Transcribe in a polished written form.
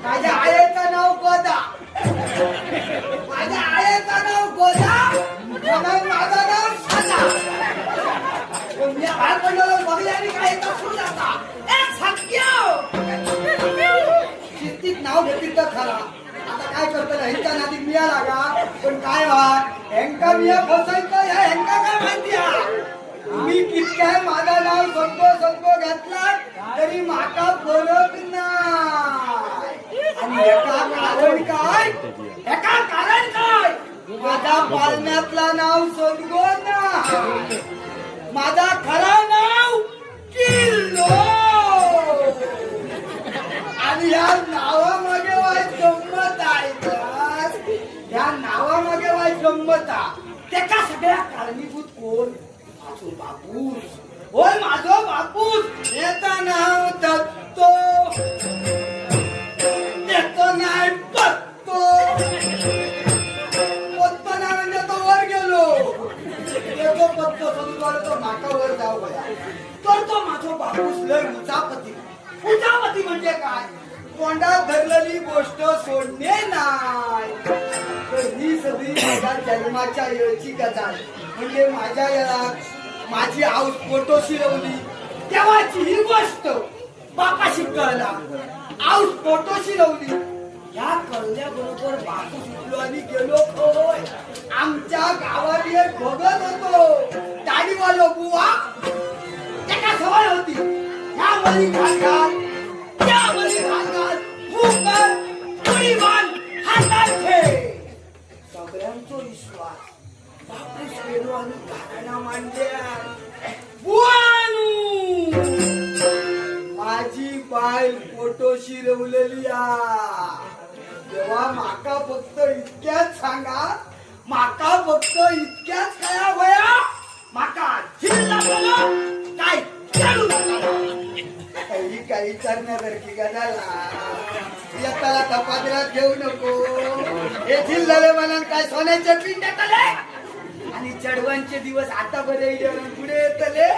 माझ्या आईचं नाव गोदा, माझ्या आईचं नाव गोदा, म्हणून माझं नाव साधा. मी बाहेर पडलो बघल्याने काय सुरू जाता एक सत्य शिस्तीत नाव घेतील तर खरा. आता काय करतो ह्यांच्या नादी मिया लागा, पण काय व्हा हेंका मिया फसायचं या हेंका काय माहिती. मी कितक्याय माझं नाव संपो घेतला तरी माका बोलत नाही. आणि एका कारण काय माझ्या पालण्यातला नाव सोनगो ना, माझा खरा नाव किल्लो. आणि या नावामागे वाईट गंमत आहे, या नावामागे वाईट गंमत त्याच्या सगळ्या कारणीभूत कोण? बापूस. होय माझो बापूस. याचं नाव दत्तो, त्याचं नाही पत्तो. पत्तो ना म्हणजे तो वर गेलो, त्याचा पत्तो समजून तो माका वर जाऊ गया. तर तो माझो बापूस लय उचापती. उचापती म्हणजे काय? तोंडात धरलेली गोष्ट सोडणे नाही. तर ही सगळी माझ्या जन्माच्या वेळची गजाल. म्हणजे माझ्या याला माझी आऊस पोटोशी लावली तेव्हाची ही गोष्ट बापाशी कळला. आऊस पोटोशी लावली या कळल्याबरोबर बापू सुटलो आणि गेलो खोय. आमच्या गावात एक भगत होतो दाढीवालो बुवा. त्याला सवय होती ह्या मली घालतात त्या मली घालतात फुकर पुरी बांध हातात घे. सगळ्यांचा विश्वास. बापूस गेलो आणि घराणा मांडल्या. माझी बाय पोटोशी रवलेली तेव्हा माका फक्त इतक्याच सांगा, माका फक्त इतक्याच काय वया माका काय चालू काही काही करण्यासारखी गजाला येताला कपात्रात घेऊ नको. हे जिल्ह्याला म्हणा काय सोन्याच्या पिंड्यात आले आणि चढवांचे दिवस आता बरे पुढे येतले.